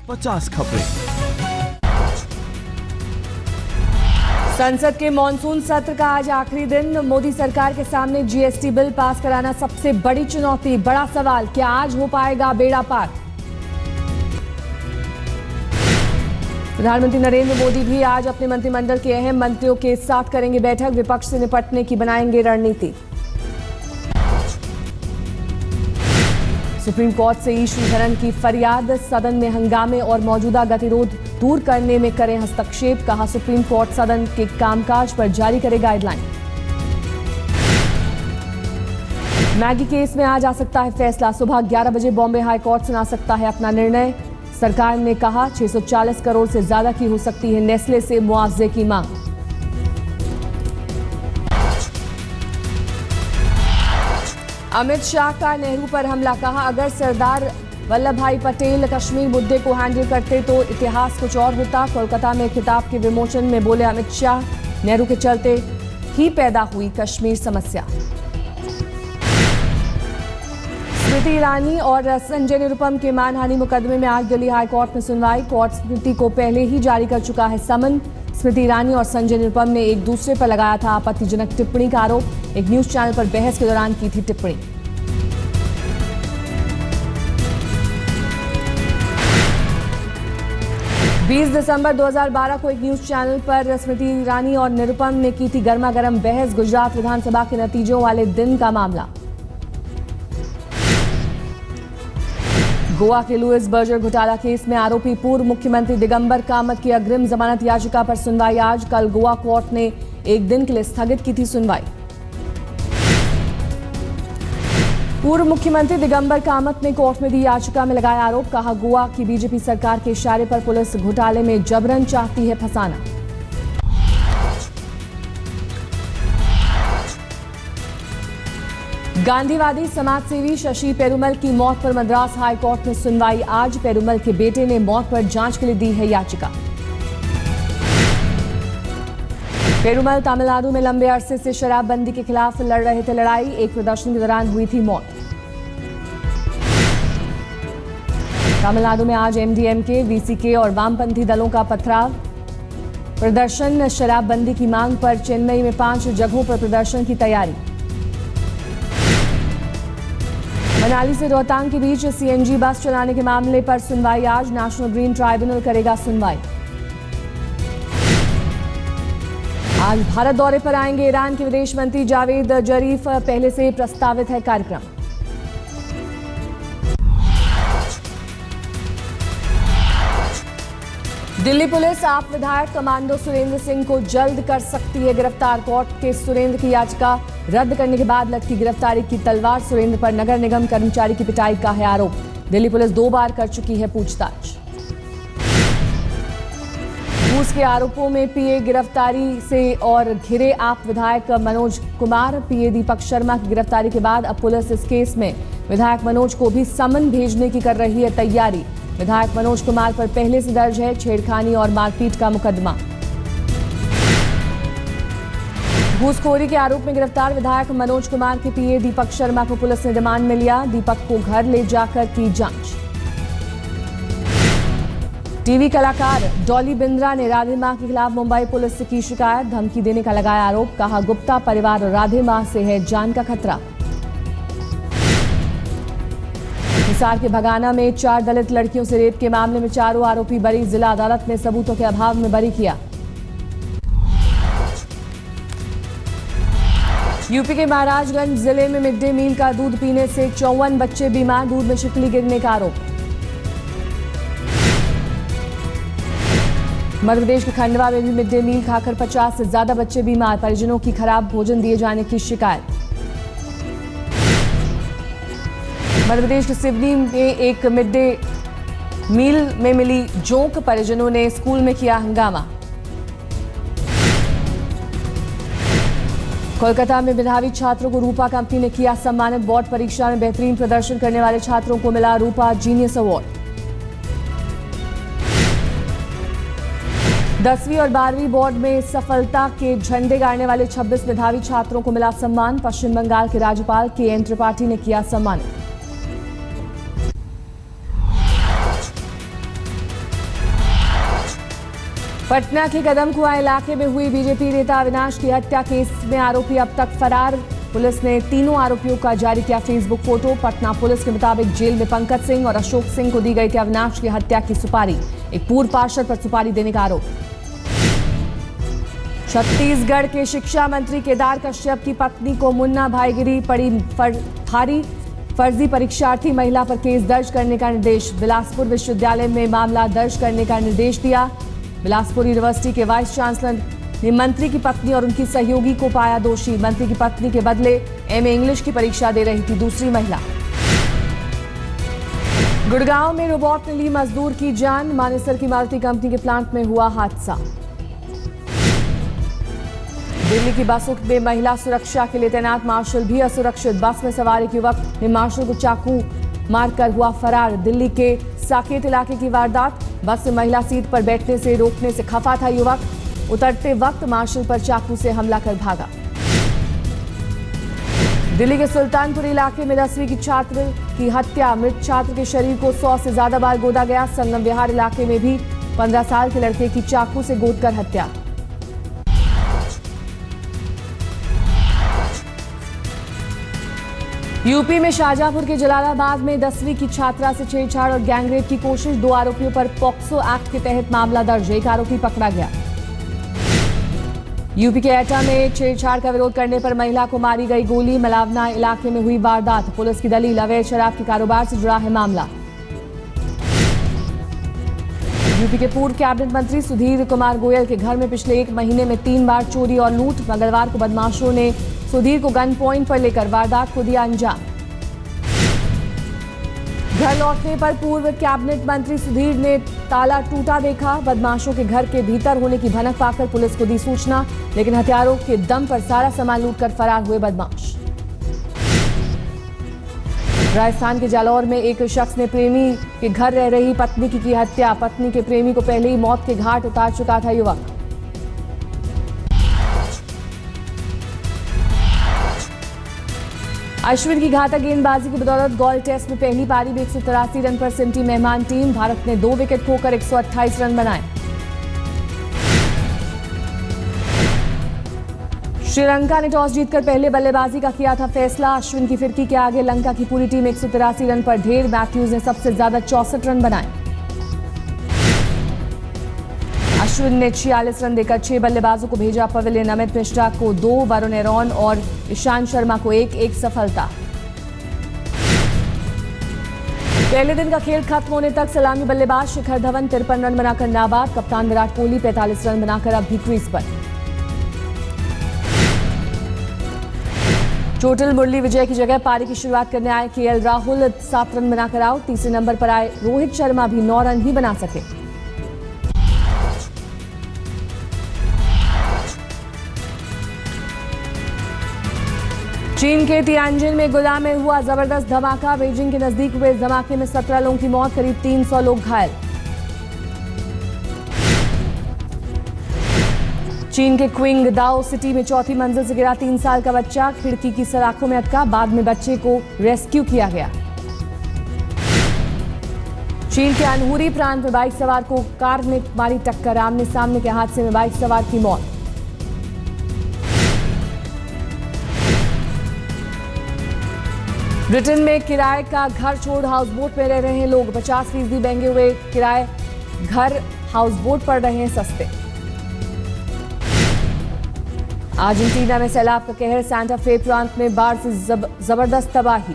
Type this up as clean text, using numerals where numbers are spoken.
50 खबरें। संसद के मॉनसून सत्र का आज आखिरी दिन। मोदी सरकार के सामने जीएसटी बिल पास कराना सबसे बड़ी चुनौती। बड़ा सवाल, क्या आज हो पाएगा बेड़ा पार? प्रधानमंत्री नरेंद्र मोदी भी आज अपने मंत्रिमंडल के अहम मंत्रियों के साथ करेंगे बैठक। विपक्ष से निपटने की बनाएंगे रणनीति। सुप्रीम कोर्ट से ई श्रीधरन की फरियाद। सदन में हंगामे और मौजूदा गतिरोध दूर करने में करें हस्तक्षेप। कहा, सुप्रीम कोर्ट सदन के कामकाज पर जारी करे गाइडलाइन। मैगी केस में आज आ सकता है फैसला। सुबह 11 बजे बॉम्बे हाई कोर्ट सुना सकता है अपना निर्णय। सरकार ने कहा 640 करोड़ से ज्यादा की हो सकती है नेस्ले से मुआवजे की मांग। अमित शाह का नेहरू पर हमला। कहा, अगर सरदार वल्लभ भाई पटेल कश्मीर मुद्दे को हैंडल करते तो इतिहास कुछ और होता। कोलकाता में किताब के विमोचन में बोले अमित शाह, नेहरू के चलते ही पैदा हुई कश्मीर समस्या। स्मृति ईरानी और संजय निरुपम के मानहानि मुकदमे में आज दिल्ली हाई कोर्ट में सुनवाई। कोर्ट स्मृति को पहले ही जारी कर चुका है समन। स्मृति ईरानी और संजय निरुपम ने एक दूसरे पर लगाया था आपत्तिजनक टिप्पणी का आरोप। एक न्यूज चैनल पर बहस के दौरान की थी टिप्पणी। बीस दिसंबर 2012 को एक न्यूज चैनल पर स्मृति ईरानी और निरुपम ने की थी गर्मा गर्म बहस। गुजरात विधानसभा के नतीजों वाले दिन का मामला। गोवा के लुइस बर्जर घोटाला केस में आरोपी पूर्व मुख्यमंत्री दिगंबर कामत की अग्रिम जमानत याचिका पर सुनवाई आज। कल गोवा कोर्ट ने एक दिन के लिए स्थगित की थी सुनवाई। पूर्व मुख्यमंत्री दिगंबर कामत ने कोर्ट में दी याचिका में लगाया आरोप। कहा, गोवा की बीजेपी सरकार के इशारे पर पुलिस घोटाले में जबरन चाहती है फंसाना। गांधीवादी समाजसेवी शशि पेरुमल की मौत पर मद्रास हाई कोर्ट में सुनवाई आज। पेरुमल के बेटे ने मौत पर जांच के लिए दी है याचिका। पेरुमल तमिलनाडु में लंबे अरसे से शराबबंदी के खिलाफ लड़ रहे थे लड़ाई। एक प्रदर्शन के दौरान हुई थी मौत। तमिलनाडु में आज एमडीएमके, वीसीके और वामपंथी दलों का पथराव। प्रदर्शन शराबबंदी की मांग पर। चेन्नई में 5 जगहों पर प्रदर्शन की तैयारी। मनाली से रोहतांग के बीच सीएनजी बस चलाने के मामले पर सुनवाई आज। नेशनल ग्रीन ट्राइब्यूनल करेगा सुनवाई। आज भारत दौरे पर आएंगे ईरान के विदेश मंत्री जावेद जरीफ। पहले से प्रस्तावित है कार्यक्रम। दिल्ली पुलिस आप विधायक कमांडो सुरेंद्र सिंह को जल्द कर सकती है गिरफ्तार। कोर्ट के सुरेंद्र की याचिका रद्द करने के बाद लटकी गिरफ्तारी की तलवार। सुरेंद्र पर नगर निगम कर्मचारी की पिटाई का है आरोप। दिल्ली पुलिस 2 बार कर चुकी है पूछताछ। घूस के आरोपों में पीए गिरफ्तारी से और घिरे आप विधायक मनोज कुमार। पीए दीपक शर्मा की गिरफ्तारी के बाद अब पुलिस इस केस में विधायक मनोज को भी समन भेजने की कर रही है तैयारी। विधायक मनोज कुमार पर पहले से दर्ज है छेड़खानी और मारपीट का मुकदमा। घूसखोरी के आरोप में गिरफ्तार विधायक मनोज कुमार के पीए दीपक शर्मा को पुलिस ने रिमांड में लिया। दीपक को घर ले जाकर की जांच। टीवी कलाकार डॉली बिंद्रा ने राधे मां के खिलाफ मुंबई पुलिस से की शिकायत। धमकी देने का लगाया आरोप। कहा, गुप्ता परिवार और राधे मां से है जान का खतरा। हिसार के भगाना में 4 दलित लड़कियों से रेप के मामले में चारों आरोपी बरी। जिला अदालत ने सबूतों के अभाव में बरी किया। यूपी के महाराजगंज जिले में मिड डे मील का दूध पीने से 54 बच्चे बीमार। दूध में शिकली गिरने का आरोप। मध्य प्रदेश के खंडवा में भी मिड डे मील खाकर 50 से ज्यादा बच्चे बीमार। परिजनों की खराब भोजन दिए जाने की शिकायत। मध्य प्रदेश के सिवनी में एक मिड डे मील में मिली जोंक। परिजनों ने स्कूल में किया हंगामा। कोलकाता में मेधावी छात्रों को रूपा कंपनी ने किया सम्मानित। बोर्ड परीक्षा में बेहतरीन प्रदर्शन करने वाले छात्रों को मिला रूपा जीनियस अवार्ड। 10वीं और 12वीं बोर्ड में सफलता के झंडे गाड़ने वाले 26 मेधावी छात्रों को मिला सम्मान। पश्चिम बंगाल के राज्यपाल के.एन. त्रिपाठी ने किया सम्मानित। पटना के कदम कुआं इलाके में हुई बीजेपी नेता अविनाश की हत्या केस में आरोपी अब तक फरार। पुलिस ने तीनों आरोपियों का जारी किया फेसबुक फोटो। पटना पुलिस के मुताबिक जेल में पंकज सिंह और अशोक सिंह को दी गई थी अविनाश की हत्या की सुपारी। एक पूर्व पार्षद पर सुपारी देने का आरोप। छत्तीसगढ़ के शिक्षा मंत्री केदार कश्यप की पत्नी को मुन्ना भाईगिरी पड़ी भारी। फर्जी परीक्षार्थी महिला पर केस दर्ज करने का निर्देश। बिलासपुर विश्वविद्यालय में मामला दर्ज करने का निर्देश दिया। बिलासपुर यूनिवर्सिटी के वाइस चांसलर ने मंत्री की पत्नी और उनकी सहयोगी को पाया दोषी। मंत्री की पत्नी के बदले एमए इंग्लिश की परीक्षा दे रही थी दूसरी महिला। गुड़गांव में रोबोट ने ली मजदूर की जान। मानेसर की मारुति कंपनी के प्लांट में हुआ हादसा। दिल्ली की बसों में महिला सुरक्षा के लिए तैनात मार्शल भी असुरक्षित। बस में सवार एक युवक ने मार्शल को चाकू मारकर हुआ फरार। दिल्ली के साकेत इलाके की वारदात। बस में महिला सीट पर बैठने से रोकने से खफा था युवक। उतरते वक्त मार्शल पर चाकू से हमला कर भागा। दिल्ली के सुल्तानपुर इलाके में 10वीं की छात्र की हत्या। मृत छात्र के शरीर को 100 से ज्यादा बार गोदा गया। संगम विहार इलाके में भी 15 साल के लड़के की चाकू से गोदकर हत्या। यूपी में शाहजहांपुर के जलालाबाद में 10वीं की छात्रा से छेड़छाड़ और गैंगरेप की कोशिश। 2 आरोपियों पर पॉक्सो एक्ट के तहत मामला दर्ज। एक आरोपी पकड़ा गया। यूपी के एटा में छेड़छाड़ का विरोध करने पर महिला को मारी गई गोली। मलावना इलाके में हुई वारदात। पुलिस की दलील अवैध शराब के कारोबार से जुड़ा है मामला। यूपी के पूर्व कैबिनेट मंत्री सुधीर कुमार गोयल के घर में पिछले 1 महीने में 3 बार चोरी और लूट। मंगलवार को बदमाशों ने सुधीर को गन पॉइंट पर लेकर वारदात को दिया अंजाम। घर लौटने पर पूर्व कैबिनेट मंत्री सुधीर ने ताला टूटा देखा। बदमाशों के घर के भीतर होने की भनक पाकर पुलिस को दी सूचना, लेकिन हथियारों के दम पर सारा सामान लूटकर फरार हुए बदमाश। राजस्थान के जालौर में एक शख्स ने प्रेमी के घर रह रही पत्नी की हत्या। पत्नी के प्रेमी को पहले ही मौत के घाट उतार चुका था युवक। अश्विन की घातक गेंदबाजी की बदौलत गॉल टेस्ट में पहली पारी में 183 रन पर सिमटी मेहमान टीम। भारत ने 2 विकेट खोकर 128 रन बनाए। श्रीलंका ने टॉस जीतकर पहले बल्लेबाजी का किया था फैसला। अश्विन की फिरकी के आगे लंका की पूरी टीम 183 रन पर ढेर। मैथ्यूज ने सबसे ज्यादा 64 रन बनाए। अश्विन ने 46 रन देकर 6 बल्लेबाजों को भेजा पवेलियन। अमित मिश्रा को 2, वरुण एरोन और ईशांत शर्मा को 1-1 सफलता। पहले दिन का खेल खत्म होने तक सलामी बल्लेबाज शिखर धवन 53 रन बनाकर नाबाद। कप्तान विराट कोहली 45 रन बनाकर अब भी क्रीज पर। चोटिल मुरली विजय की जगह पारी की शुरुआत करने आए केएल राहुल 7 रन बनाकर आउट। तीसरे नंबर पर आए रोहित शर्मा भी 9 रन ही बना सके। चीन के तियानजिन में गुदा में हुआ जबरदस्त धमाका। बीजिंग के नजदीक हुए इस धमाके में 17 लोगों की मौत, करीब 300 लोग घायल। चीन के क्विंग दाओ सिटी में 4थी मंजिल से गिरा 3 साल का बच्चा। खिड़की की सलाखों में अटका, बाद में बच्चे को रेस्क्यू किया गया। चीन के अनहुरी प्रांत में बाइक सवार को कार ने मारी टक्कर। आमने सामने के हादसे में बाइक सवार की मौत। ब्रिटेन में किराए का घर छोड़ हाउस बोट में रह रहे हैं लोग। 50% महंगे हुए किराए घर हाउस बोट पड़ रहे हैं सस्ते। अर्जेंटीना में सैलाब का कहर। सांता फे प्रांत में बाढ़ से जबरदस्त तबाही।